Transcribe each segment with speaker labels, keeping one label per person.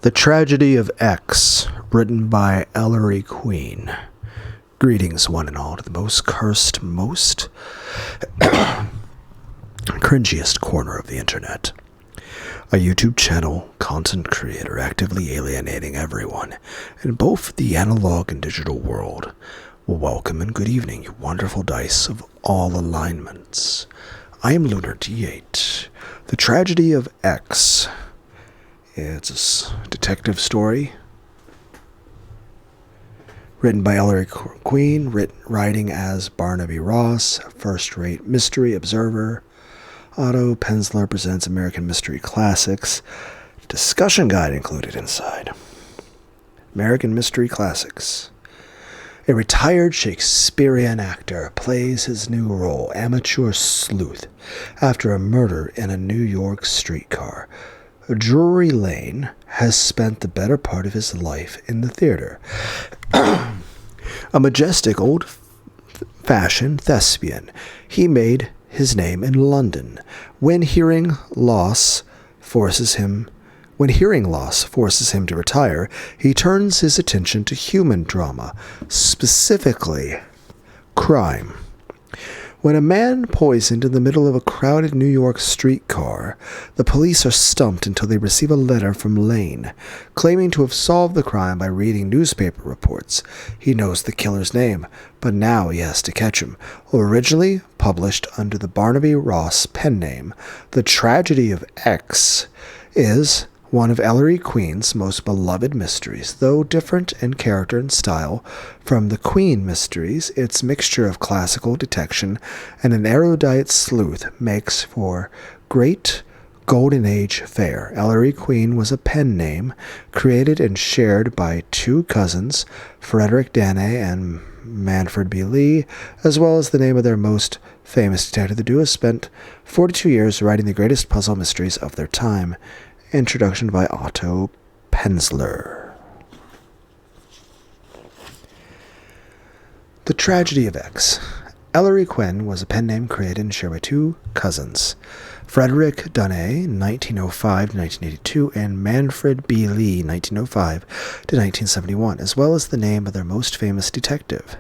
Speaker 1: The Tragedy of X, written by Ellery Queen. Greetings, one and all, to the most cursed, most cringiest corner of the internet. A YouTube channel, content creator actively alienating everyone in both the analog and digital world. Well, welcome and good evening, you wonderful dice of all alignments. I am Lunar D8. The Tragedy of X. It's a detective story written by Ellery Queen, writing as Barnaby Ross, first-rate mystery observer. Otto Penzler presents American Mystery Classics. Discussion guide included inside. American Mystery Classics. A retired Shakespearean actor plays his new role, amateur sleuth, after a murder in a New York streetcar. Drury Lane has spent the better part of his life in the theater. A majestic, old-fashioned thespian, he made his name in London. When hearing loss forces him to retire, he turns his attention to human drama, specifically crime. When a man poisoned in the middle of a crowded New York streetcar, the police are stumped until they receive a letter from Lane, claiming to have solved the crime by reading newspaper reports. He knows the killer's name, but now he has to catch him. Originally published under the Barnaby Ross pen name, The Tragedy of X is one of Ellery Queen's most beloved mysteries. Though different in character and style from the Queen mysteries, its mixture of classical detection and an erudite sleuth makes for great Golden Age fare. Ellery Queen was a pen name created and shared by two cousins, Frederick Danae and Manfred B. Lee, as well as the name of their most famous detective. The duo spent 42 years writing the greatest puzzle mysteries of their time. Introduction by Otto Penzler. The Tragedy of X. Ellery Queen was a pen name created and shared by two cousins, Frederick Danae, 1905 to 1982, and Manfred B. Lee, 1905 to 1971, as well as the name of their most famous detective.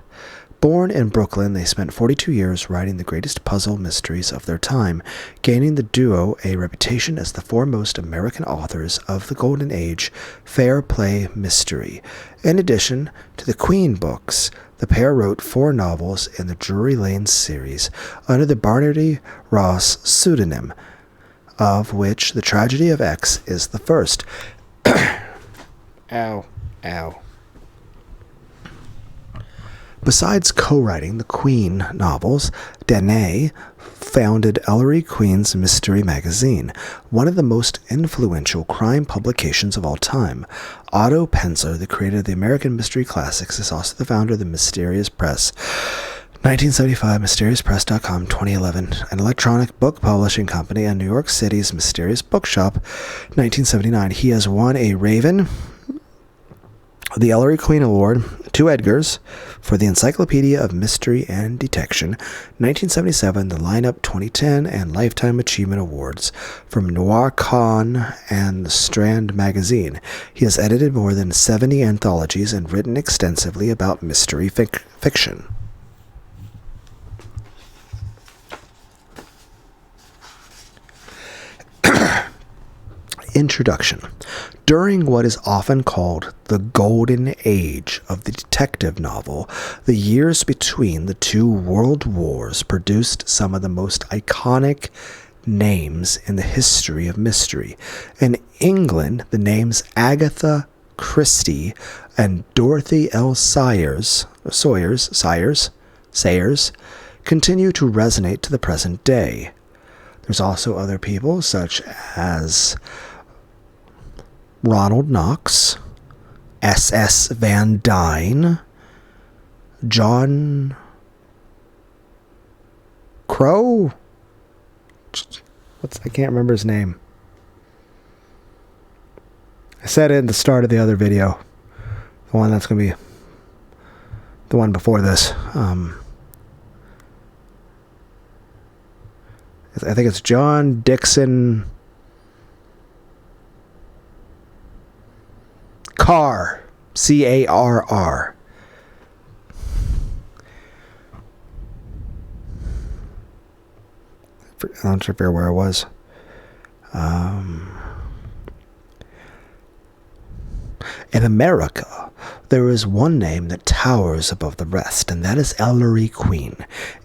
Speaker 1: Born in Brooklyn, they spent 42 years writing the greatest puzzle mysteries of their time, gaining the duo a reputation as the foremost American authors of the Golden Age fair play mystery. In addition to the Queen books, the pair wrote 4 novels in the Drury Lane series under the Barnaby Ross pseudonym, of which The Tragedy of X is the first. Ow. Besides co-writing the Queen novels, Danae founded Ellery Queen's Mystery Magazine, one of the most influential crime publications of all time. Otto Penzler, the creator of the American Mystery Classics, is also the founder of the Mysterious Press. 1975, MysteriousPress.com, 2011, an electronic book publishing company, and New York City's Mysterious Bookshop, 1979. He has won a Raven, the Ellery Queen Award, 2 Edgars for the Encyclopedia of Mystery and Detection, 1977, the Lineup 2010, and Lifetime Achievement Awards from NoirCon and the Strand Magazine. He has edited more than 70 anthologies and written extensively about mystery fiction. Introduction. During what is often called the Golden Age of the detective novel, the years between the 2 world wars produced some of the most iconic names in the history of mystery. In England, the names Agatha Christie and Dorothy L. Sayers continue to resonate to the present day. There's also other people such as Ronald Knox, S.S. Van Dyne, John Crow? I can't remember his name. I said it at the start of the other video. The one that's going to be the one before this. I think it's John Dixon Carr. Carr. I'm not sure where I was. In America, there is one name that towers above the rest, and that is Ellery Queen.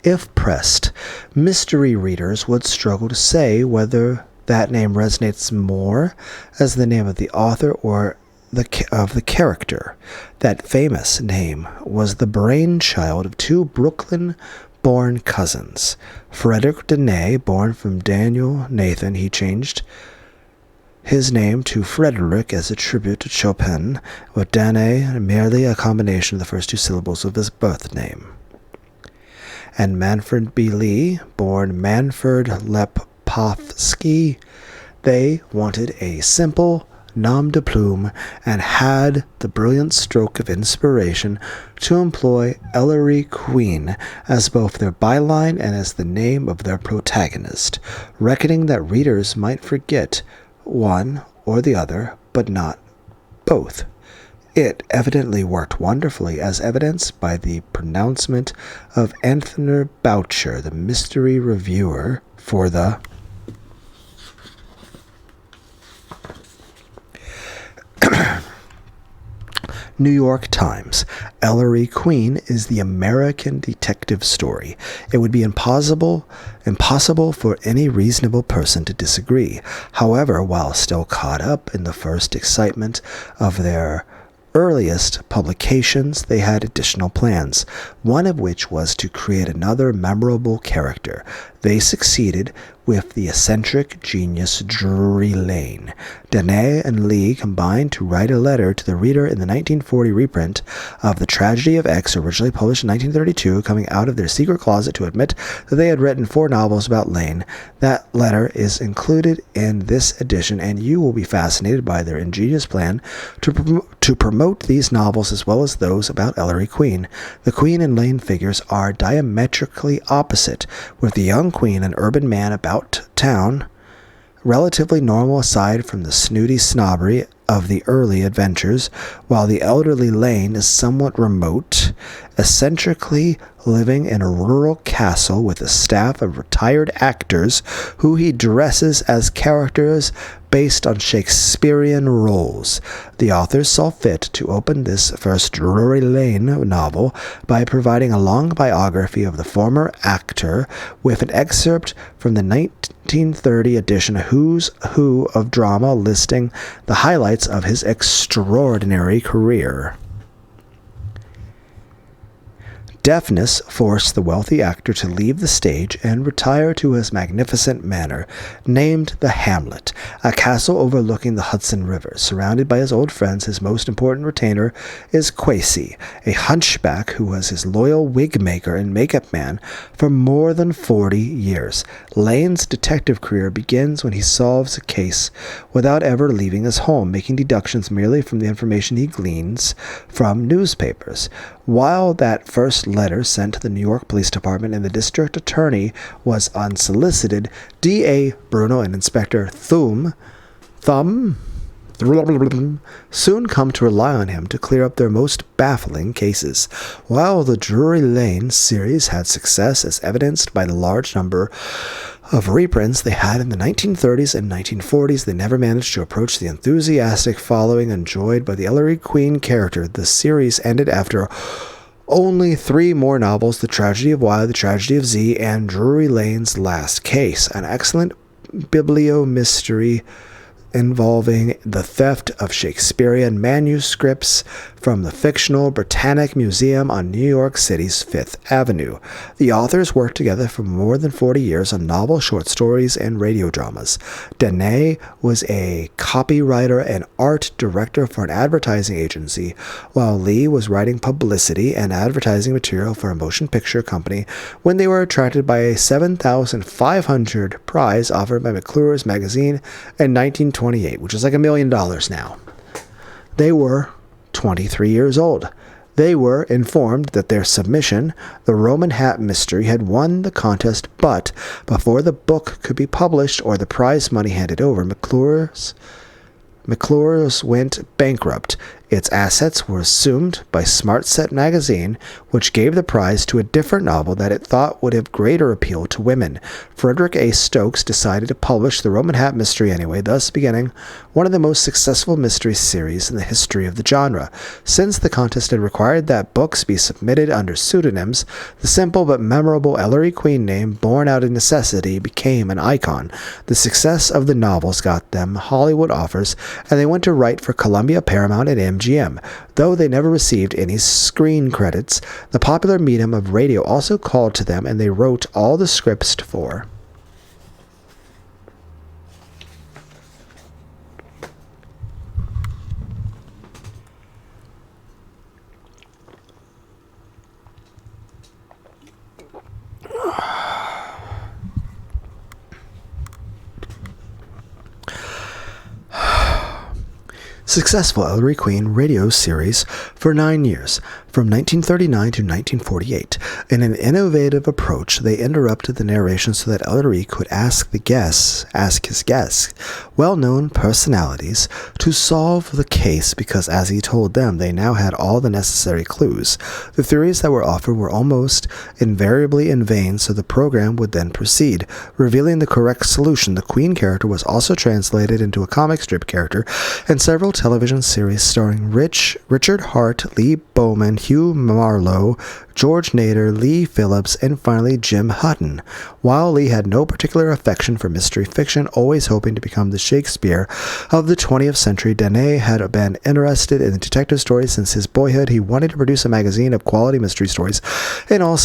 Speaker 1: If pressed, mystery readers would struggle to say whether that name resonates more as the name of the author or of the character. That famous name was the brainchild of two Brooklyn-born cousins. Frederick Danae, born from Daniel Nathan, he changed his name to Frederick as a tribute to Chopin, with Danae merely a combination of the first two syllables of his birth name. And Manfred B. Lee, born Manfred Lepofsky, they wanted a simple nom de plume and had the brilliant stroke of inspiration to employ Ellery Queen as both their byline and as the name of their protagonist, reckoning that readers might forget one or the other, but not both. It evidently worked wonderfully, as evidenced by the pronouncement of Anthony Boucher, the mystery reviewer for the New York Times. Ellery Queen is the American detective story. It would be impossible for any reasonable person to disagree. However, while still caught up in the first excitement of their earliest publications, they had additional plans, one of which was to create another memorable character. They succeeded with the eccentric genius Drury Lane. Danae and Lee combined to write a letter to the reader in the 1940 reprint of The Tragedy of X, originally published in 1932, coming out of their secret closet to admit that they had written 4 novels about Lane. That letter is included in this edition, and you will be fascinated by their ingenious plan to promote these novels as well as those about Ellery Queen. The Queen and Lane figures are diametrically opposite, with the young Queen an urban man about town, relatively normal aside from the snooty snobbery of the early adventures, while the elderly Lane is somewhat remote, eccentrically living in a rural castle with a staff of retired actors who he dresses as characters based on Shakespearean roles. The authors saw fit to open this first Drury Lane novel by providing a long biography of the former actor with an excerpt from the 1930 edition Who's Who of Drama listing the highlights of his extraordinary career. Deafness forced the wealthy actor to leave the stage and retire to his magnificent manor, named the Hamlet, a castle overlooking the Hudson River. Surrounded by his old friends, his most important retainer is Quasi, a hunchback who was his loyal wig maker and makeup man for more than 40 years. Lane's detective career begins when he solves a case without ever leaving his home, making deductions merely from the information he gleans from newspapers. While that first letter sent to the New York Police Department and the district attorney was unsolicited, D.A. Bruno and Inspector Thum soon come to rely on him to clear up their most baffling cases. While the Drury Lane series had success, as evidenced by the large number of reprints they had in the 1930s and 1940s, they never managed to approach the enthusiastic following enjoyed by the Ellery Queen character. The series ended after only 3 more novels: The Tragedy of Y, The Tragedy of Z, and Drury Lane's Last Case, an excellent biblio-mystery involving the theft of Shakespearean manuscripts from the fictional Britannic Museum on New York City's Fifth Avenue. The authors worked together for more than 40 years on novels, short stories, and radio dramas. Danae was a copywriter and art director for an advertising agency, while Lee was writing publicity and advertising material for a motion picture company when they were attracted by a $7,500 prize offered by McClure's magazine in 1928, which is like $1 million now. They were 23 years old. They were informed that their submission, The Roman Hat Mystery, had won the contest, but before the book could be published or the prize money handed over, McClure's went bankrupt Its assets were assumed by Smart Set magazine, which gave the prize to a different novel that it thought would have greater appeal to women. Frederick A. Stokes decided to publish The Roman Hat Mystery anyway, thus beginning one of the most successful mystery series in the history of the genre. Since the contest had required that books be submitted under pseudonyms, the simple but memorable Ellery Queen name, born out of necessity, became an icon. The success of the novels got them Hollywood offers, and they went to write for Columbia, Paramount, and MGM. Though they never received any screen credits, the popular medium of radio also called to them, and they wrote all the scripts for. Successful Ellery Queen radio series for 9 years, from 1939 to 1948. In an innovative approach, they interrupted the narration so that Ellery could ask his guests, well-known personalities, to solve the case because, as he told them, they now had all the necessary clues. The theories that were offered were almost invariably in vain, so the program would then proceed. Revealing the correct solution, the Queen character was also translated into a comic strip character and several television series starring Richard Hart, Lee Bowman, Hugh Marlowe, George Nader, Lee Phillips, and finally Jim Hutton. While Lee had no particular affection for mystery fiction, always hoping to become the Shakespeare of the 20th century, Dene had been interested in detective stories since his boyhood. He wanted to produce a magazine of quality mystery stories in all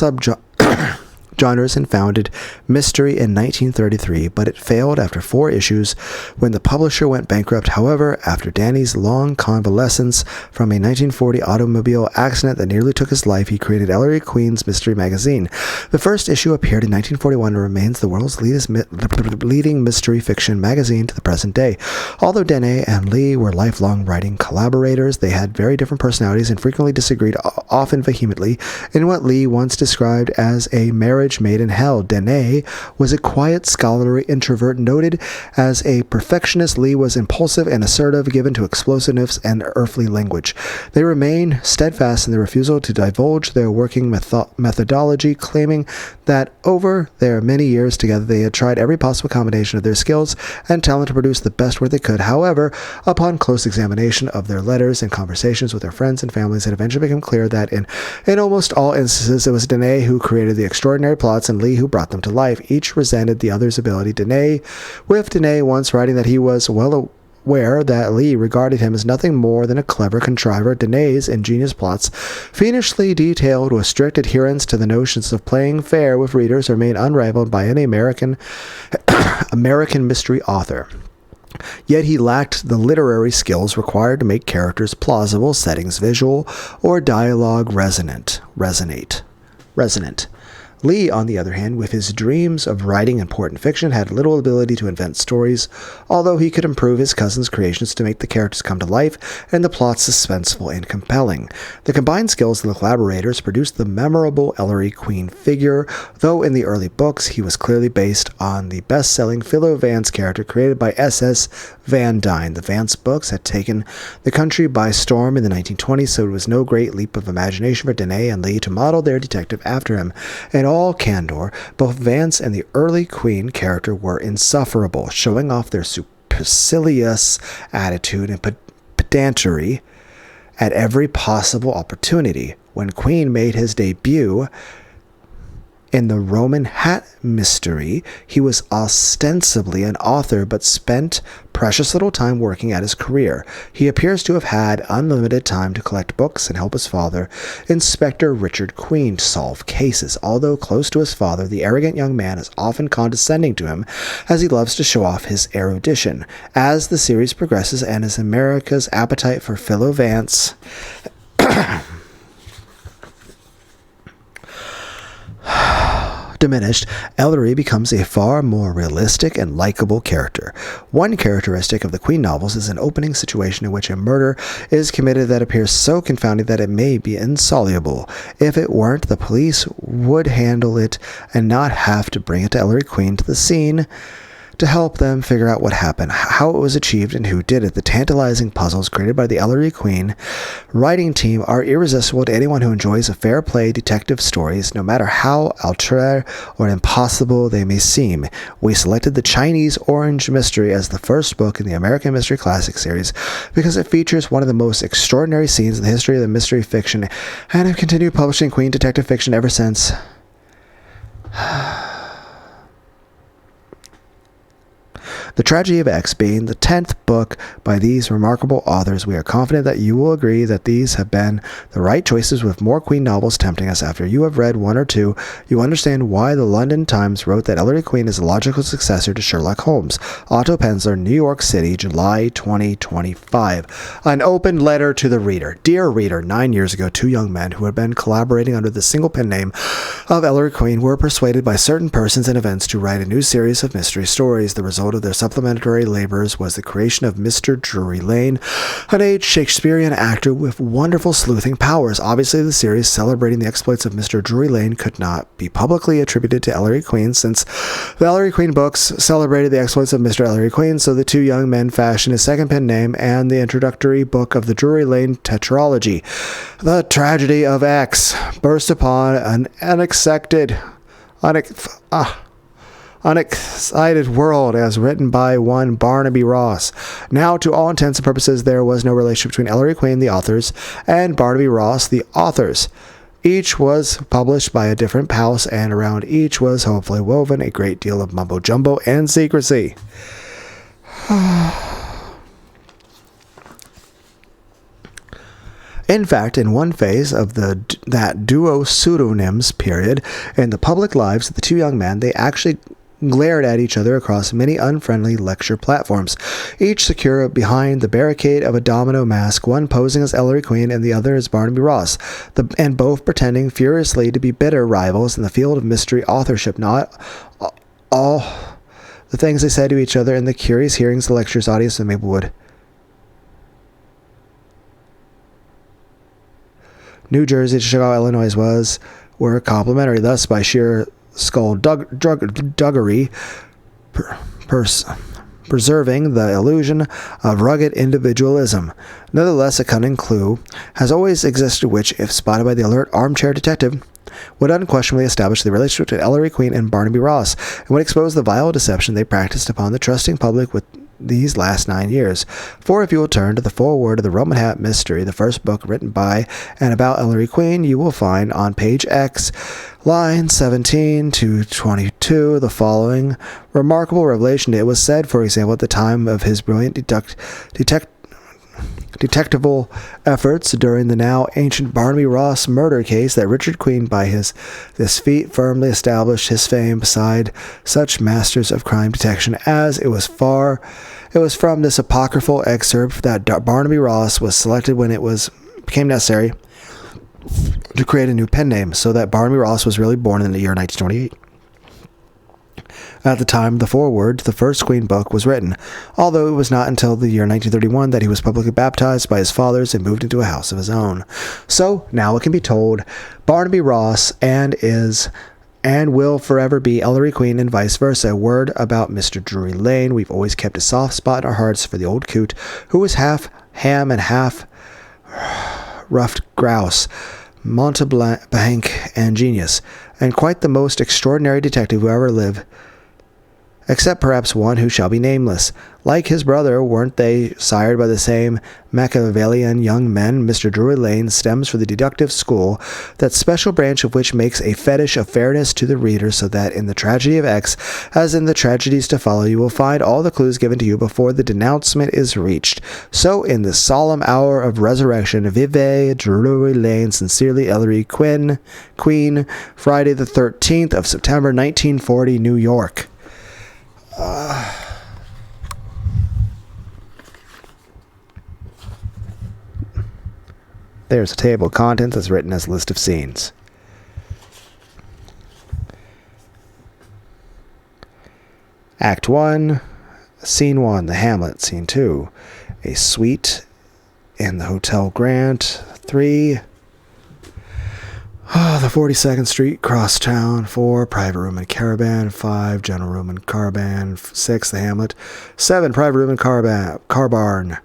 Speaker 1: genres and founded Mystery in 1933, but it failed after 4 issues when the publisher went bankrupt. However, after Danny's long convalescence from a 1940 automobile accident that nearly took his life, he created Ellery Queen's Mystery Magazine. The first issue appeared in 1941 and remains the world's leading mystery fiction magazine to the present day. Although Dene and Lee were lifelong writing collaborators, they had very different personalities and frequently disagreed, often vehemently, in what Lee once described as a marriage made in hell. Dene was a quiet, scholarly introvert, noted as a perfectionist. Lee was impulsive and assertive, given to explosiveness and earthly language. They remained steadfast in their refusal to divulge their working methodology, claiming that over their many years together they had tried every possible combination of their skills and talent to produce the best work they could. However, upon close examination of their letters and conversations with their friends and families, it eventually became clear that in almost all instances it was Dene who created the extraordinary plots and Lee who brought them to life. Each resented the other's ability. With Dene once writing that he was well aware that Lee regarded him as nothing more than a clever contriver. Dene's ingenious plots, fiendishly detailed with strict adherence to the notions of playing fair with readers, remain unrivaled by any American mystery author. Yet he lacked the literary skills required to make characters plausible, settings visual, or dialogue resonant. Lee, on the other hand, with his dreams of writing important fiction, had little ability to invent stories, although he could improve his cousin's creations to make the characters come to life and the plots suspenseful and compelling. The combined skills of the collaborators produced the memorable Ellery Queen figure, though in the early books he was clearly based on the best-selling Philo Vance character created by S.S. Van Dyne. The Vance books had taken the country by storm in the 1920s, so it was no great leap of imagination for Dene and Lee to model their detective after him. In all candor, both Vance and the early Queen character were insufferable, showing off their supercilious attitude and pedantry at every possible opportunity. When Queen made his debut in The Roman Hat Mystery, he was ostensibly an author, but spent precious little time working at his career. He appears to have had unlimited time to collect books and help his father, Inspector Richard Queen, solve cases. Although close to his father, the arrogant young man is often condescending to him, as he loves to show off his erudition. As the series progresses and as America's appetite for Philo Vance diminished, Ellery becomes a far more realistic and likable character. One characteristic of the Queen novels is an opening situation in which a murder is committed that appears so confounding that it may be insoluble. If it weren't, the police would handle it and not have to bring it to Ellery Queen to the scene to help them figure out what happened, how it was achieved, and who did it. The tantalizing puzzles created by the Ellery Queen writing team are irresistible to anyone who enjoys a fair play detective stories, no matter how outre or impossible they may seem. We selected The Chinese Orange Mystery as the first book in the American Mystery Classic series because it features one of the most extraordinary scenes in the history of the mystery fiction, and have continued publishing Queen detective fiction ever since. The Tragedy of X being the 10th book by these remarkable authors, we are confident that you will agree that these have been the right choices, with more Queen novels tempting us. After you have read one or two, you understand why the London Times wrote that Ellery Queen is a logical successor to Sherlock Holmes. Otto Penzler, New York City, July 2025. An open letter to the reader. Dear reader, 9 years ago, two young men who had been collaborating under the single pen name of Ellery Queen were persuaded by certain persons and events to write a new series of mystery stories. The result of their supplementary labors was the creation of Mr. Drury Lane, an aged Shakespearean actor with wonderful sleuthing powers. Obviously, the series celebrating the exploits of Mr. Drury Lane could not be publicly attributed to Ellery Queen, since the Ellery Queen books celebrated the exploits of Mr. Ellery Queen, so the two young men fashioned a second pen name and the introductory book of the Drury Lane tetralogy. The Tragedy of X burst upon an unexcited world as written by one Barnaby Ross. Now, to all intents and purposes, there was no relationship between Ellery Queen, the authors, and Barnaby Ross, the authors. Each was published by a different house, and around each was hopefully woven a great deal of mumbo-jumbo and secrecy. In fact, in one phase of that duo pseudonyms period in the public lives of the two young men, they actually glared at each other across many unfriendly lecture platforms, each secure behind the barricade of a domino mask, one posing as Ellery Queen and the other as Barnaby Ross, and both pretending furiously to be bitter rivals in the field of mystery authorship. Not all the things they said to each other in the curious hearings of the lectures audience in Maplewood, New Jersey to Chicago, Illinois were complimentary. Thus, by sheer skullduggery, preserving the illusion of rugged individualism. Nevertheless, a cunning clue has always existed which, if spotted by the alert armchair detective, would unquestionably establish the relationship between Ellery Queen and Barnaby Ross, and would expose the vile deception they practiced upon the trusting public with these last 9 years. For if you will turn to the foreword of the Roman Hat Mystery, the first book written by and about Ellery Queen, you will find on page X, line 17 to 22, the following remarkable revelation. It was said, for example, at the time of his brilliant detectival efforts during the now ancient Barnaby Ross murder case, that Richard Queen by this feat firmly established his fame beside such masters of crime detection, as it was from this apocryphal excerpt that Barnaby Ross was selected when it became necessary to create a new pen name, so that Barnaby Ross was really born in the year 1928. At the time the foreword to the first Queen book was written, although it was not until the year 1931 that he was publicly baptized by his fathers and moved into a house of his own. So, now it can be told, Barnaby Ross is and will forever be Ellery Queen, and vice versa. A word about Mr. Drury Lane. We've always kept a soft spot in our hearts for the old coot, who was half ham and half ruffed grouse, mountebank and genius, and quite the most extraordinary detective who ever lived, except perhaps one who shall be nameless. Like his brother, weren't they sired by the same Machiavellian young men? Mr. Drury Lane stems from the deductive school, that special branch of which makes a fetish of fairness to the reader, so that in the Tragedy of X, as in the tragedies to follow, you will find all the clues given to you before the denouncement is reached. So, in the solemn hour of resurrection, Vive Drury Lane, sincerely Ellery Queen, Friday the 13th of September, 1940, New York. There's a table of contents that's written as a list of scenes. Act 1, Scene 1, the Hamlet. Scene 2, a suite in the Hotel Grant. 3, The 42nd Street Crosstown. 4. Private room and caravan. 5. General room and caravan. 6. The Hamlet. 7. Private room and car barn.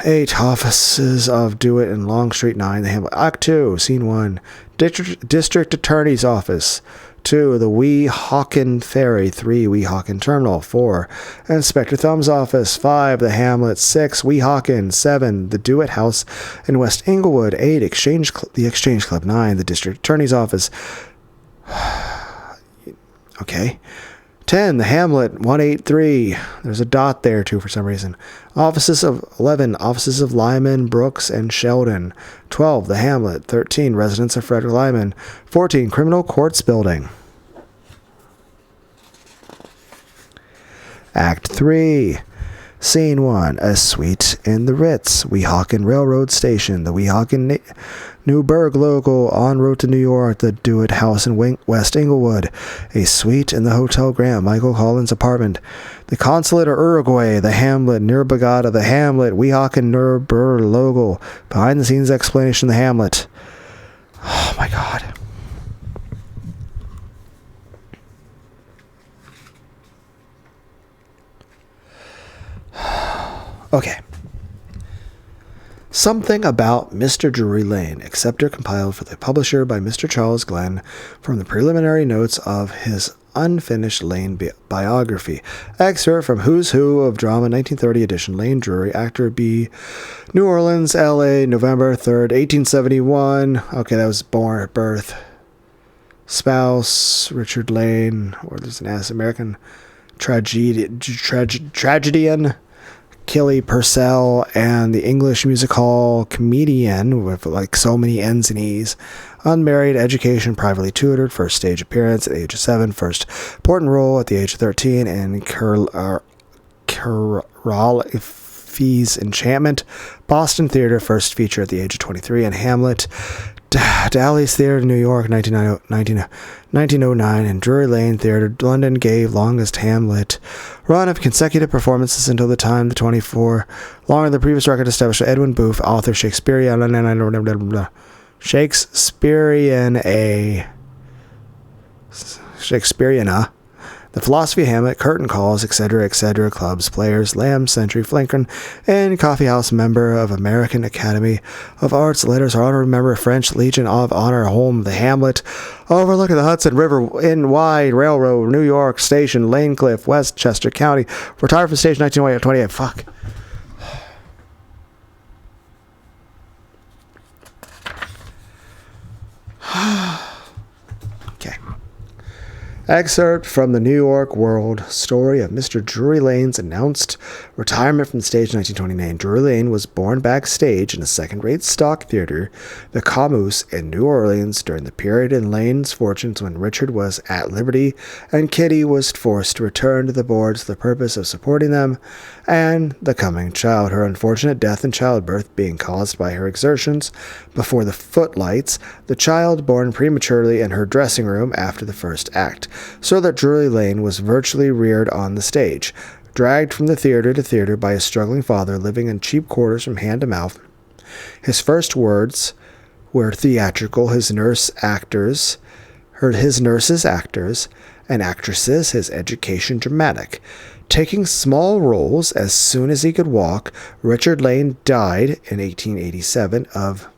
Speaker 1: 8. Offices of Dewitt and Long Street. 9. The Hamlet. Act 2. Scene 1. District Attorney's Office. 2. The Weehawken Ferry. 3. Weehawken Terminal. 4. Inspector Thumb's Office. 5. The Hamlet. 6. Weehawken. 7. The Dewitt House in West Englewood. 8. The Exchange Club. 9. The District Attorney's Office. Okay. 10. The Hamlet. 183. There's a dot there, too, for some reason. 11. Offices of Lyman, Brooks, and Sheldon. 12. The Hamlet. 13. Residence of Frederick Lyman. 14. Criminal Courts Building. Act 3. Scene 1. A suite in the Ritz. Weehawken Railroad Station. The Weehawken Newburgh local en route to New York. The Dewitt House in West Englewood. A suite in the Hotel Grant. Michael Collins' apartment. The Consulate of Uruguay. The Hamlet. Near Bogota. The Hamlet. Weehawken Newburgh logo. Behind the scenes explanation. The Hamlet. Oh my God. Okay. Something about Mr. Drury Lane, acceptor compiled for the publisher by Mr. Charles Glenn from the preliminary notes of his unfinished Lane biography. Excerpt from Who's Who of Drama 1930 edition. Lane Drury, actor B. New Orleans, L.A., November 3rd, 1871. Okay, that was born at birth. Spouse, Richard Lane, or there's an American tragedian. Killy Purcell, and the English music hall comedian with like so many N's and E's. Unmarried, education, privately tutored, first stage appearance at the age of 7, first important role at the age of 13 in Fee's Enchantment, Boston Theater, first feature at the age of 23 in Hamlet, Dallas Theater, New York, 1909, and Drury Lane Theater, London, gave longest Hamlet run of consecutive performances until the time the 24, longer than the previous record established by Edwin Booth, author Shakespeareana. The Philosophy of Hamlet, Curtain Calls, etc., Clubs, Players, Lamb, Century, Flinken, and Coffeehouse, member of American Academy of Arts, Letters, Honorary Member, French Legion of Honor, home, the Hamlet, overlooking the Hudson River, in Wide Railroad, New York Station, Lane Cliff, Westchester County, retired from stage 1928. Fuck. Okay. Excerpt from the New York World, story of Mr. Drury Lane's announced retirement from the stage in 1929. Drury Lane was born backstage in a second-rate stock theater, the Camus, in New Orleans during the period in Lane's fortunes when Richard was at liberty and Kitty was forced to return to the boards for the purpose of supporting them and the coming child, her unfortunate death in childbirth being caused by her exertions before the footlights, the child born prematurely in her dressing room after the first act, so that Drury Lane was virtually reared on the stage, dragged from the theater to theater by his struggling father, living in cheap quarters from hand to mouth. His first words were theatrical, his nurses actors, and actresses, his education dramatic. Taking small roles as soon as he could walk, Richard Lane died in 1887 of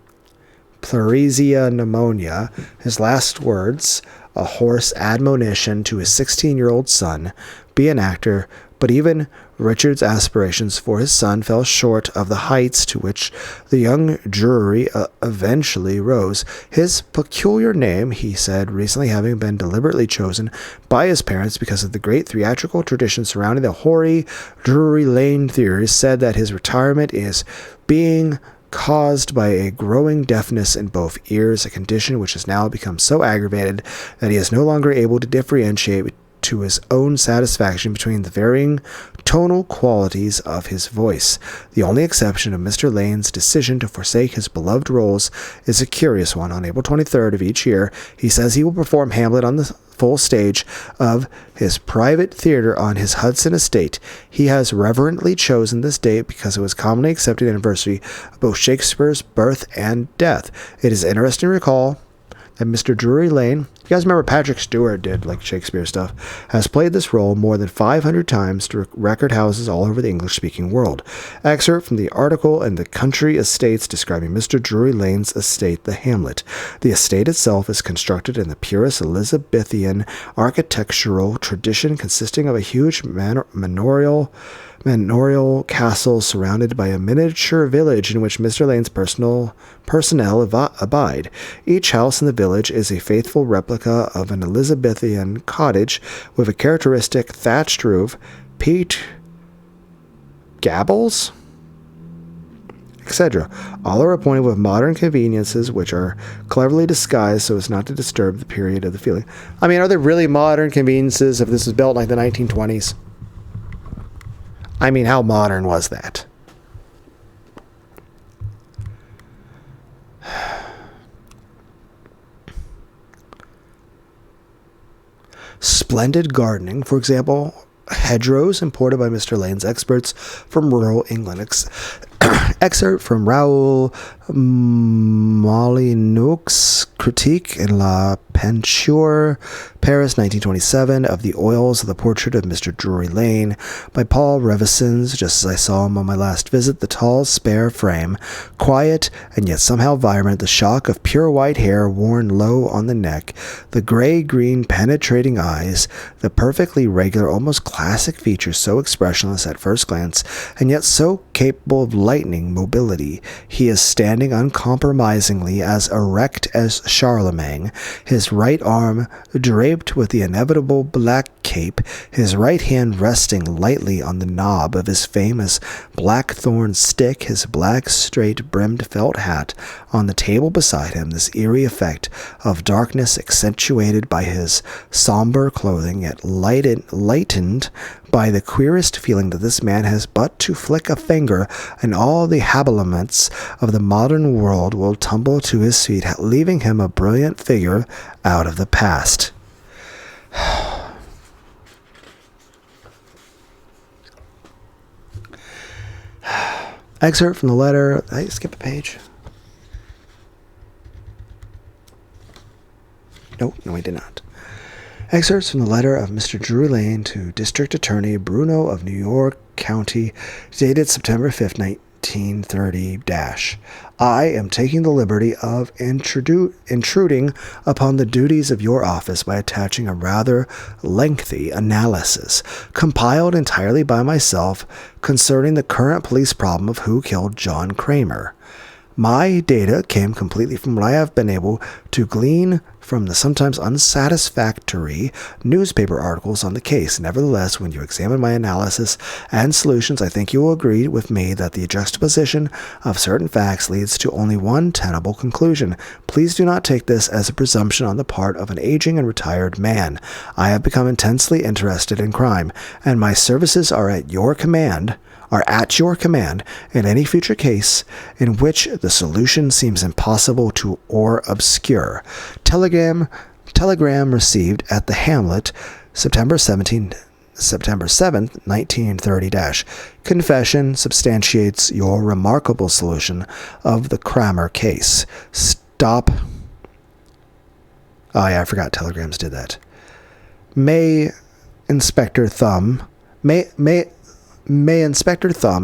Speaker 1: pleurisy pneumonia. His last words, a hoarse admonition to his 16-year-old son, be an actor, but even Richard's aspirations for his son fell short of the heights to which the young Drury eventually rose. His peculiar name, he said, recently having been deliberately chosen by his parents because of the great theatrical tradition surrounding the hoary Drury Lane Theatre, said that his retirement is being caused by a growing deafness in both ears, a condition which has now become so aggravated that he is no longer able to differentiate to his own satisfaction between the varying tonal qualities of his voice. The only exception of Mr. Lane's decision to forsake his beloved roles is a curious one. On April 23rd of each year, he says he will perform Hamlet on the full stage of his private theater on his Hudson estate. He has reverently chosen this date because it was commonly accepted anniversary of both Shakespeare's birth and death. It is interesting to recall And Mr. Drury Lane, you guys remember Patrick Stewart did like Shakespeare stuff, has played this role more than 500 times to record houses all over the English-speaking world. Excerpt from the article in the Country Estates describing Mr. Drury Lane's estate, the Hamlet. The estate itself is constructed in the purest Elizabethan architectural tradition, consisting of a huge manorial castle surrounded by a miniature village in which Mr. Lane's personnel abide. Each house in the village is a faithful replica of an Elizabethan cottage with a characteristic thatched roof, peaked gables, etc. All are appointed with modern conveniences which are cleverly disguised so as not to disturb the period of the feeling. I mean, are there really modern conveniences if this was built in like the 1920s? I mean, how modern was that? Splendid gardening, for example, hedgerows imported by Mr. Lane's experts from rural England. Excerpt from Raoul Molyneux's critique in La Peinture, Paris, 1927, of the oils of the portrait of Mr. Drury Lane by Paul Revesins. Just as I saw him on my last visit, the tall, spare frame, quiet and yet somehow vibrant, the shock of pure white hair worn low on the neck, the gray-green penetrating eyes, the perfectly regular, almost classic features so expressionless at first glance, and yet so capable of lightning mobility. He is standing uncompromisingly as erect as Charlemagne, his right arm draped with the inevitable black cape, his right hand resting lightly on the knob of his famous blackthorn stick, his black straight-brimmed felt hat on the table beside him, this eerie effect of darkness accentuated by his somber clothing, yet lightened by the queerest feeling that this man has but to flick a finger and all the habiliments of the modern world will tumble to his feet, leaving him a brilliant figure out of the past. Excerpt from the letter. Did I skip a page? No, I did not. Excerpts from the letter of Mr. Drury Lane to District Attorney Bruno of New York County, dated September 5th, 1930 I am taking the liberty of intruding upon the duties of your office by attaching a rather lengthy analysis, compiled entirely by myself, concerning the current police problem of who killed John Kramer. My data came completely from what I have been able to glean from the sometimes unsatisfactory newspaper articles on the case. Nevertheless, when you examine my analysis and solutions, I think you will agree with me that the juxtaposition of certain facts leads to only one tenable conclusion. Please do not take this as a presumption on the part of an aging and retired man. I have become intensely interested in crime, and my services are at your command in any future case in which the solution seems impossible to or obscure. Telegram received at the Hamlet, September 7th, 1930 Confession substantiates your remarkable solution of the Kramer case. Stop. Oh yeah, I forgot telegrams did that. May Inspector Thumb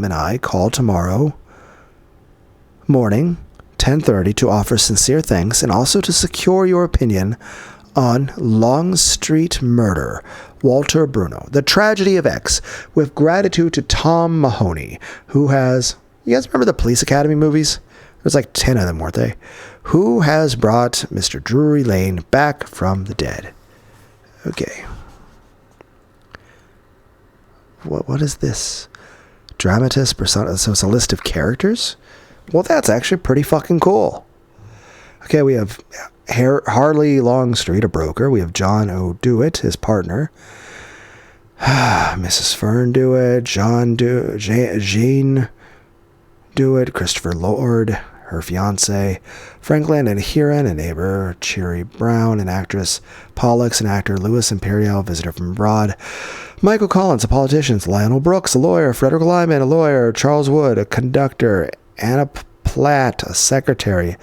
Speaker 1: and I call tomorrow morning, 10:30, to offer sincere thanks and also to secure your opinion on Longstreet murder. Walter Bruno. The Tragedy of X. With gratitude to Tom Mahoney, who has... You guys remember the Police Academy movies? There's like 10 of them, weren't they? Who has brought Mr. Drury Lane back from the dead. Okay. What is this? Dramatis persona. So it's a list of characters? Well, that's actually pretty fucking cool. Okay, we have Harley Longstreet, a broker. We have John O'Dewitt, his partner. Mrs. Fern Dewitt, Jane Dewitt, Christopher Lord, her fiance, Franklin and Huron, a neighbor, Cherry Brown, an actress, Pollux, an actor, Louis Imperial, visitor from abroad, Michael Collins, a politician, Lionel Brooks, a lawyer, Frederick Lyman, a lawyer, Charles Wood, a conductor, Anna Platt, a secretary,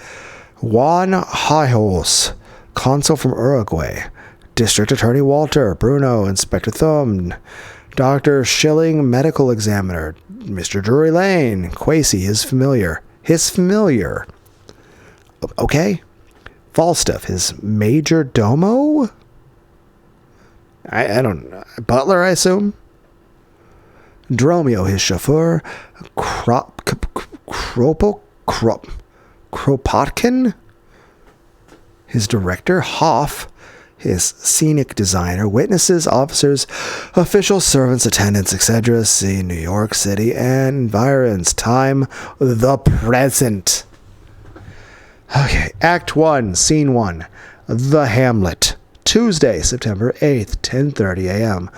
Speaker 1: Juan Hijos, Consul from Uruguay, District Attorney Walter, Bruno, Inspector Thumb, Dr. Schilling, Medical Examiner, Mr. Drury Lane, Quasey, his familiar. Okay. Falstaff, his major domo? I don't know. Butler, I assume? Dromio, his chauffeur. Kropotkin, his director. Hoff, his scenic designer. Witnesses, officers, officials, servants, attendants, etc. See New York City and environs. Time, the present. Okay, Act 1, Scene 1. The Hamlet. Tuesday, September 8th, 10:30 a.m.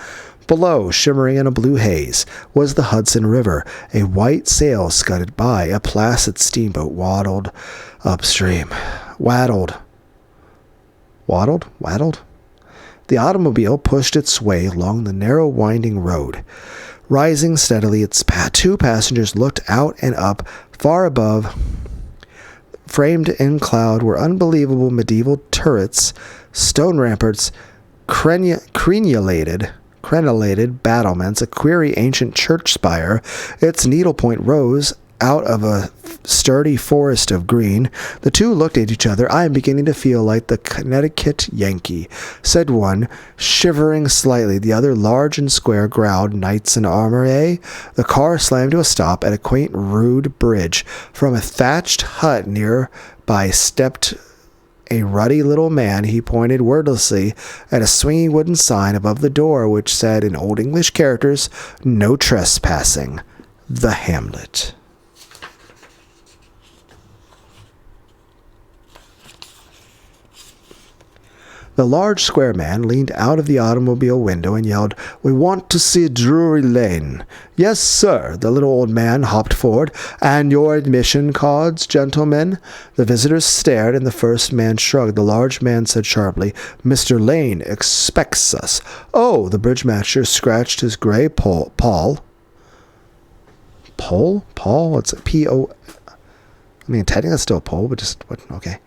Speaker 1: Below, shimmering in a blue haze, was the Hudson River. A white sail scudded by. A placid steamboat waddled upstream. Waddled. The automobile pushed its way along the narrow, winding road. Rising steadily, its two passengers looked out and up. Far above, framed in cloud, were unbelievable medieval turrets, stone ramparts, crenellated battlements, a query ancient church spire. Its needlepoint rose out of a sturdy forest of green. The two looked at each other. "I am beginning to feel like the Connecticut Yankee," said one, shivering slightly. The other, large and square, growled, "Knights in armor, eh?" The car slammed to a stop at a quaint, rude bridge. From a thatched hut near by stepped a ruddy little man. He pointed wordlessly at a swinging wooden sign above the door, which said in Old English characters, "No trespassing. The Hamlet." The large square man leaned out of the automobile window and yelled, "We want to see Drury Lane." "Yes, sir." The little old man hopped forward. "And your admission cards, gentlemen?" The visitors stared, and the first man shrugged. The large man said sharply, "Mr. Lane expects us." "Oh!" The bridge master scratched his gray poll? What's it? P-O... I mean, technically it's still a poll, but just... what? Okay.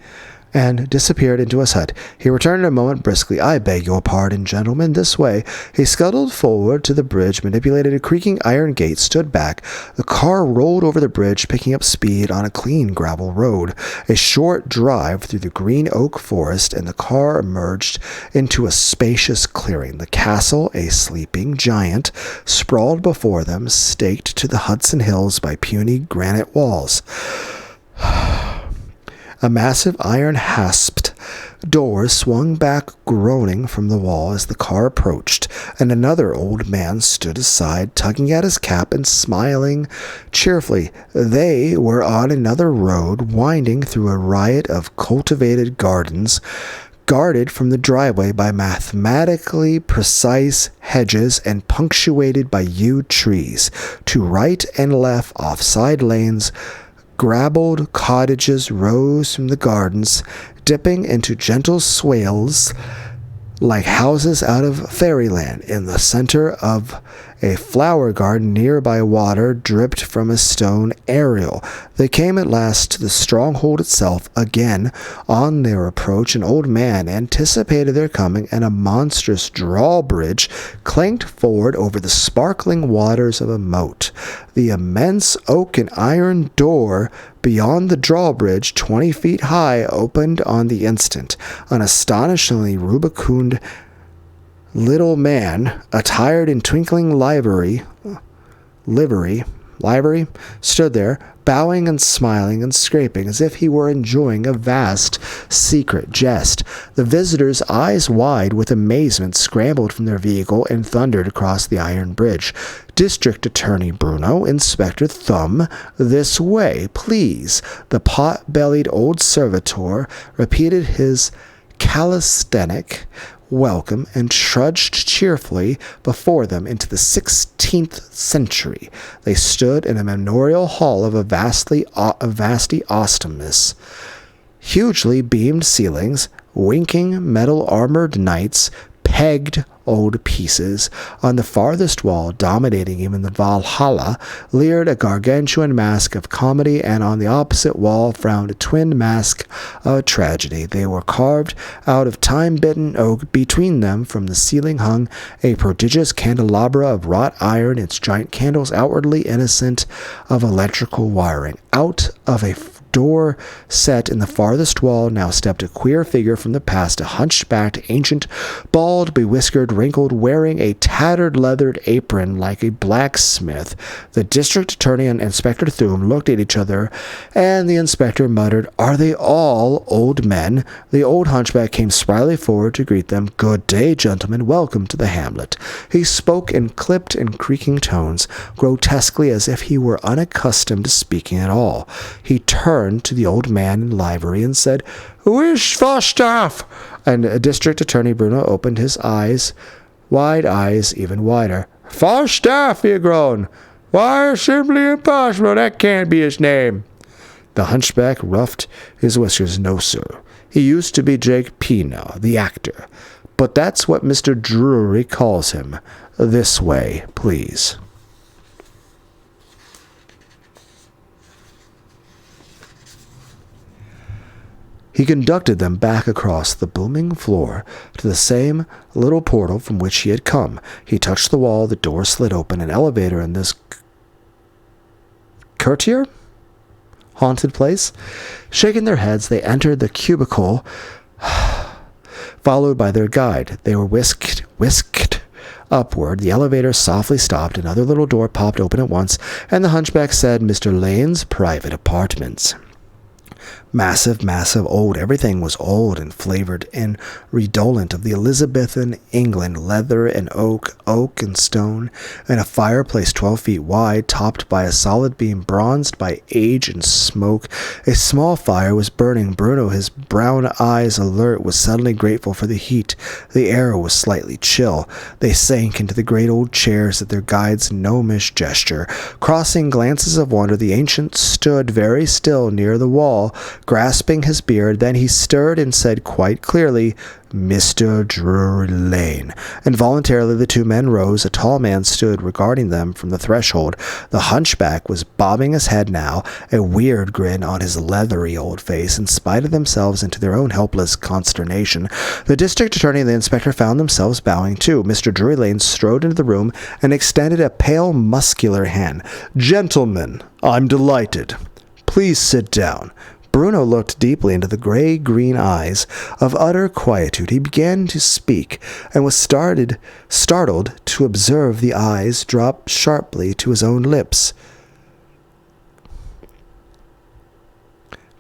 Speaker 1: And disappeared into his hut. He returned in a moment briskly. "I beg your pardon, gentlemen. This way." He scuttled forward to the bridge, manipulated a creaking iron gate, stood back. The car rolled over the bridge, picking up speed on a clean gravel road. A short drive through the green oak forest, and the car emerged into a spacious clearing. The castle, a sleeping giant, sprawled before them, staked to the Hudson Hills by puny granite walls. A massive iron-hasped door swung back groaning from the wall as the car approached, and another old man stood aside, tugging at his cap and smiling cheerfully. They were on another road, winding through a riot of cultivated gardens, guarded from the driveway by mathematically precise hedges and punctuated by yew trees. To right and left, off side lanes, grabbled cottages rose from the gardens, dipping into gentle swales like houses out of fairyland. In the center of a flower garden nearby, water dripped from a stone aerial. They came at last to the stronghold itself. Again, on their approach, an old man anticipated their coming, and a monstrous drawbridge clanked forward over the sparkling waters of a moat. The immense oak and iron door beyond the drawbridge, 20 feet high, opened on the instant. An astonishingly rubicund little man, attired in twinkling livery, stood there, bowing and smiling and scraping as if he were enjoying a vast secret jest. The visitors, eyes wide with amazement, scrambled from their vehicle and thundered across the iron bridge. "District Attorney Bruno, Inspector Thumb, this way, please." The pot-bellied old servitor repeated his calisthenic welcome and trudged cheerfully before them into the 16th century. They stood in a manorial hall of a vasty awesomeness. Hugely beamed ceilings, winking metal-armored knights pegged old pieces. On the farthest wall, dominating even the Valhalla, leered a gargantuan mask of comedy, and on the opposite wall frowned a twin mask of tragedy. They were carved out of time-bitten oak. Between them, from the ceiling, hung a prodigious candelabra of wrought iron, its giant candles outwardly innocent of electrical wiring. Out of a door set in the farthest wall now stepped a queer figure from the past, a hunchbacked, ancient, bald, bewhiskered, wrinkled, wearing a tattered leathered apron like a blacksmith. The district attorney and Inspector Thum looked at each other, and the inspector muttered, "Are they all old men?" The old hunchback came spryly forward to greet them. "Good day, gentlemen. Welcome to the hamlet." He spoke in clipped and creaking tones, grotesquely as if he were unaccustomed to speaking at all. He turned to the old man in livery and said, "Wish Falstaff?" And District Attorney Bruno opened his wide eyes even wider. "Falstaff," he groaned. "Why, simply impossible. That can't be his name." The hunchback ruffed his whiskers. "No, sir. He used to be Jake Pino, the actor. But that's what Mr. Drury calls him. This way, please." He conducted them back across the booming floor to the same little portal from which he had come. He touched the wall, the door slid open, an elevator in this courtier haunted place. Shaking their heads, they entered the cubicle, followed by their guide. They were whisked upward. The elevator softly stopped. Another little door popped open at once, and the hunchback said, "Mr. Lane's private apartments." Massive, old. Everything was old and flavored and redolent of the Elizabethan England, leather and oak and stone, and a fireplace 12 feet wide, topped by a solid beam bronzed by age and smoke. A small fire was burning. Bruno, his brown eyes alert, was suddenly grateful for the heat. The air was slightly chill. They sank into the great old chairs at their guide's gnomish gesture. Crossing glances of wonder, the ancient stood very still near the wall, grasping his beard. Then he stirred and said quite clearly, "Mr. Drury Lane." Involuntarily the two men rose. A tall man stood regarding them from the threshold. The hunchback was bobbing his head now, a weird grin on his leathery old face. In spite of themselves and to their own helpless consternation, the district attorney and the inspector found themselves bowing too. Mr. Drury Lane strode into the room and extended a pale, muscular hand. "Gentlemen, I'm delighted. Please sit down." Bruno looked deeply into the gray-green eyes of utter quietude. He began to speak, and was startled to observe the eyes drop sharply to his own lips.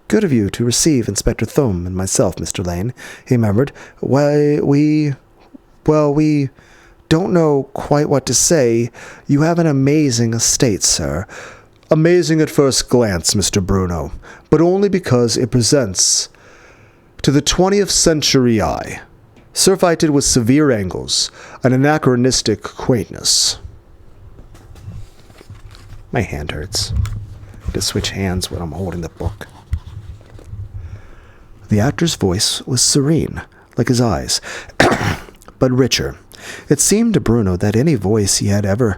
Speaker 1: "Good of you to receive Inspector Thum and myself, Mr. Lane," he murmured. We don't know quite what to say. You have an amazing estate, sir." "Amazing at first glance, Mr. Bruno, but only because it presents to the 20th century eye, surfeited with severe angles, an anachronistic quaintness." My hand hurts. To switch hands when I'm holding the book. The actor's voice was serene, like his eyes, but richer. It seemed to Bruno that any voice he had ever...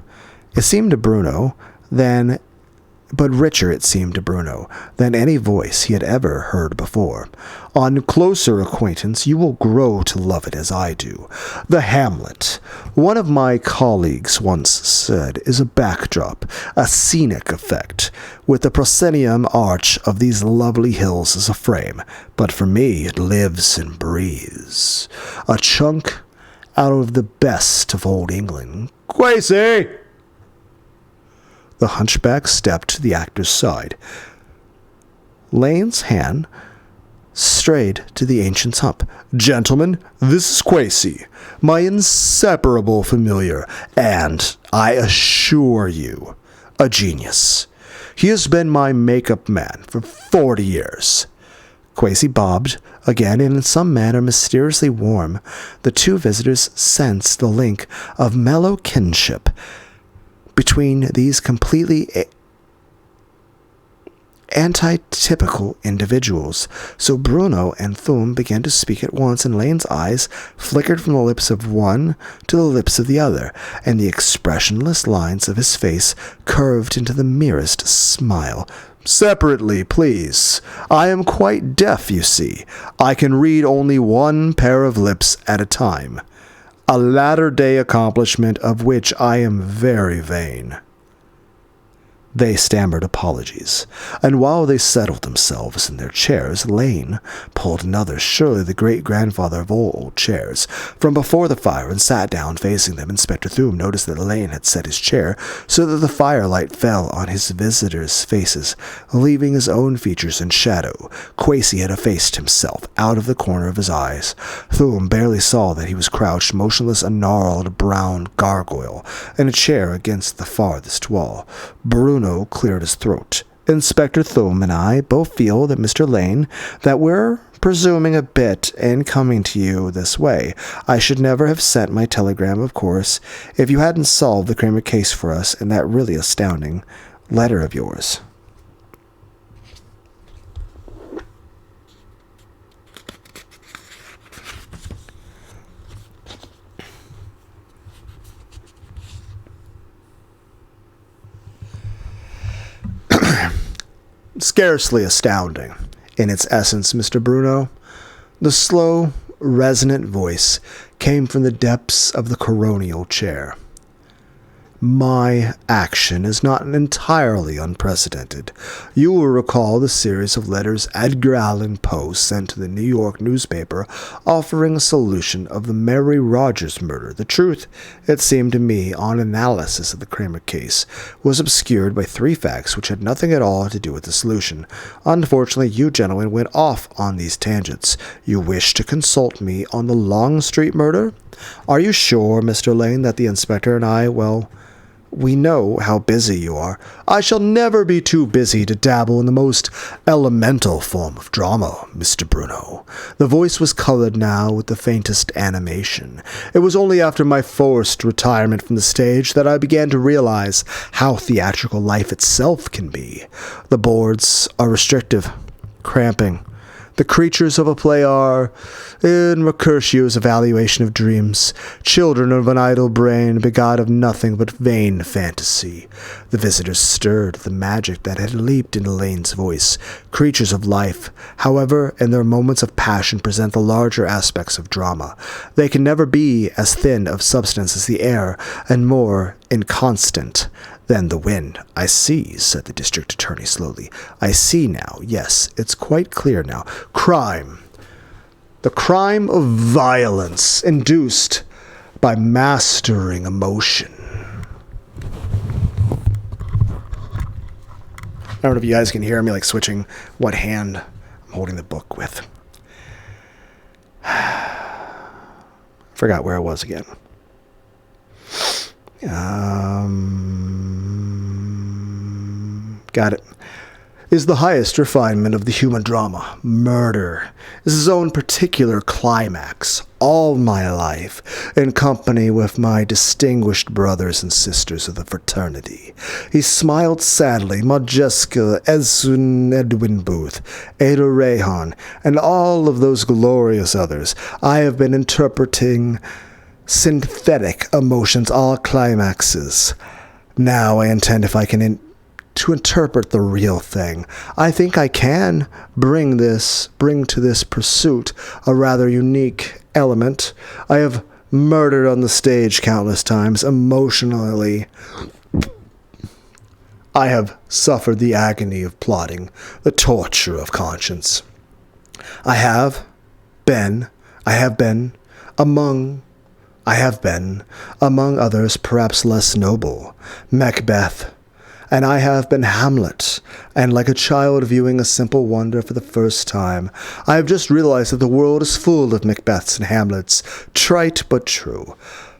Speaker 1: But richer, it seemed to Bruno, than any voice he had ever heard before. "On closer acquaintance, you will grow to love it as I do. The Hamlet, one of my colleagues once said, is a backdrop, a scenic effect, with the proscenium arch of these lovely hills as a frame. But for me, it lives and breathes. A chunk out of the best of old England." "Quasi!" The hunchback stepped to the actor's side. Lane's hand strayed to the ancient's hump. "Gentlemen, this is Quasi, my inseparable familiar, and, I assure you, a genius. He has been my make-up man for 40 years. Quasi bobbed again, and in some manner mysteriously warm. The two visitors sensed the link of mellow kinship between these completely antitypical individuals. So Bruno and Thum began to speak at once, and Lane's eyes flickered from the lips of one to the lips of the other, and the expressionless lines of his face curved into the merest smile. "Separately, please. I am quite deaf, you see. I can read only one pair of lips at a time. A latter-day accomplishment of which I am very vain." They stammered apologies, and while they settled themselves in their chairs, Lane pulled another, surely the great-grandfather of all old chairs, from before the fire and sat down facing them. Inspector Thum noticed that Lane had set his chair so that the firelight fell on his visitors' faces, leaving his own features in shadow. Quasi had effaced himself out of the corner of his eyes. Thum barely saw that he was crouched motionless, a gnarled brown gargoyle, in a chair against the farthest wall. Bruno cleared his throat. "Inspector Thum and I both feel that, Mr. Lane, that we're presuming a bit in coming to you this way. I should never have sent my telegram, of course, if you hadn't solved the Kramer case for us in that really astounding letter of yours." "Scarcely astounding in its essence, Mr. Bruno." The slow, resonant voice came from the depths of the coronial chair. "My action is not entirely unprecedented. You will recall the series of letters Edgar Allan Poe sent to the New York newspaper offering a solution of the Mary Rogers murder. The truth, it seemed to me, on analysis of the Kramer case, was obscured by three facts which had nothing at all to do with the solution. Unfortunately, you gentlemen went off on these tangents. You wish to consult me on the Longstreet murder? Are you sure, Mr. Lane, that the inspector and I, well, we know how busy you are." "I shall never be too busy to dabble in the most elemental form of drama, Mr. Bruno." The voice was colored now with the faintest animation. "It was only after my forced retirement from the stage that I began to realize how theatrical life itself can be. The boards are restrictive, cramping. The creatures of a play are, in Mercutio's evaluation of dreams, children of an idle brain, begot of nothing but vain fantasy." The visitors stirred at the magic that had leaped into Lane's voice. Creatures of life, however, in their moments of passion present the larger aspects of drama. They can never be as thin of substance as the air, and more inconstant than the wind. "I see," said the district attorney slowly. "I see now. Yes, it's quite clear now. Crime. The crime of violence induced by mastering emotion." I don't know if you guys can hear me, like, switching what hand I'm holding the book with. Forgot where I was again. Got it. "Is the highest refinement of the human drama. Murder is his own particular climax. All my life, in company with my distinguished brothers and sisters of the fraternity." He smiled sadly. "Modjeska, Edwin Booth, Ada Rehan, and all of those glorious others. I have been interpreting synthetic emotions, all climaxes. Now I intend, if I can, to interpret the real thing. I think I can bring to this pursuit a rather unique element. I have murdered on the stage countless times, emotionally. I have suffered the agony of plotting, the torture of conscience. I have been among others perhaps less noble, Macbeth, and I have been Hamlet, and like a child viewing a simple wonder for the first time, I have just realized that the world is full of Macbeths and Hamlets, trite but true.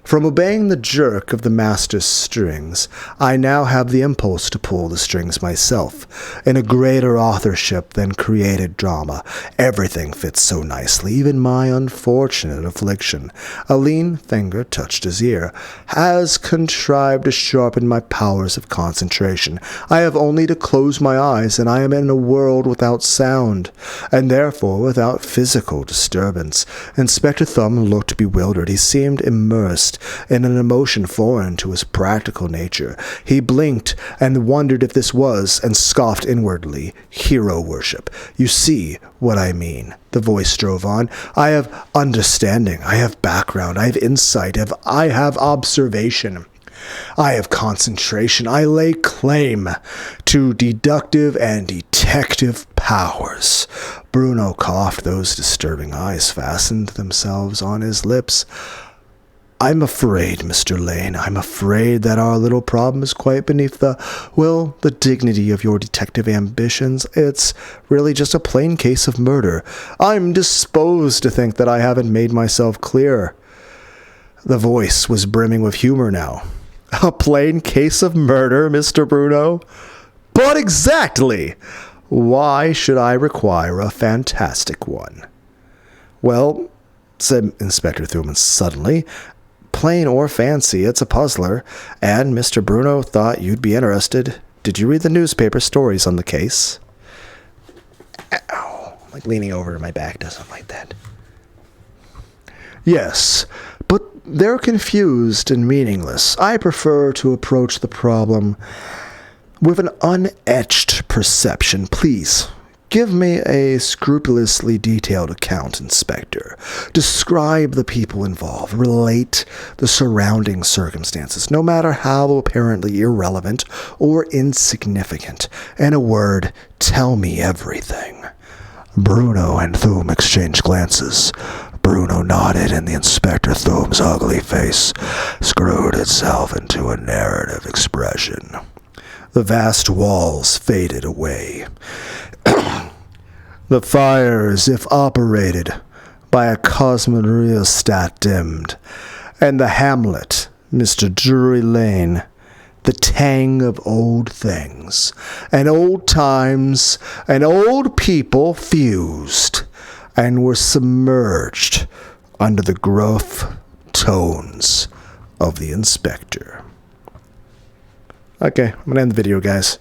Speaker 1: From obeying the jerk of the master's strings, I now have the impulse to pull the strings myself. In a greater authorship than created drama, everything fits so nicely, even my unfortunate affliction. A lean finger touched his ear. Has contrived to sharpen my powers of concentration. I have only to close my eyes, and I am in a world without sound, and therefore without physical disturbance. Inspector Thumb looked bewildered. He seemed immersed in an emotion foreign to his practical nature. He blinked and wondered if this was, and scoffed inwardly, hero worship. You see what I mean, the voice drove on. I have understanding, I have background, I have insight, I have observation. I have concentration. I lay claim to deductive and detective powers. Bruno coughed. Those disturbing eyes fastened themselves on his lips. I'm afraid, Mr. Lane, I'm afraid that our little problem is quite beneath the dignity of your detective ambitions. It's really just a plain case of murder. I'm disposed to think that I haven't made myself clear. The voice was brimming with humor now. A plain case of murder, Mr. Bruno? But exactly! Why should I require a fantastic one? Well, said Inspector Thuman suddenly, plain or fancy, it's a puzzler, and Mr. Bruno thought you'd be interested. Did you read the newspaper stories on the case? Ow, like leaning over to my back doesn't like that. Yes, but they're confused and meaningless. I prefer to approach the problem with an unetched perception. Please, give me a scrupulously detailed account, Inspector. Describe the people involved. Relate the surrounding circumstances, no matter how apparently irrelevant or insignificant. In a word, tell me everything. Bruno and Thum exchanged glances. Bruno nodded, and the Inspector Thum's ugly face screwed itself into a narrative expression. The vast walls faded away. The fires, if operated by a cosmic rheostat, dimmed, and the hamlet, Mr. Drury Lane, the tang of old things, and old times, and old people fused, and were submerged under the gruff tones of the Inspector. Okay, I'm going to end the video, guys.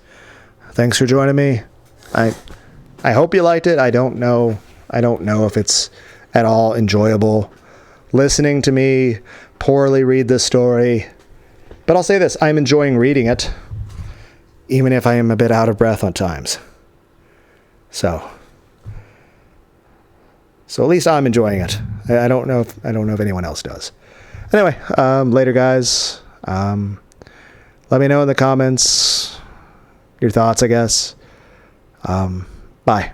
Speaker 1: Thanks for joining me. I hope you liked it. I don't know if it's at all enjoyable listening to me poorly read this story. But I'll say this, I'm enjoying reading it, even if I am a bit out of breath on times. So at least I'm enjoying it. I don't know if anyone else does. Anyway, later, guys. Let me know in the comments your thoughts, I guess. Bye.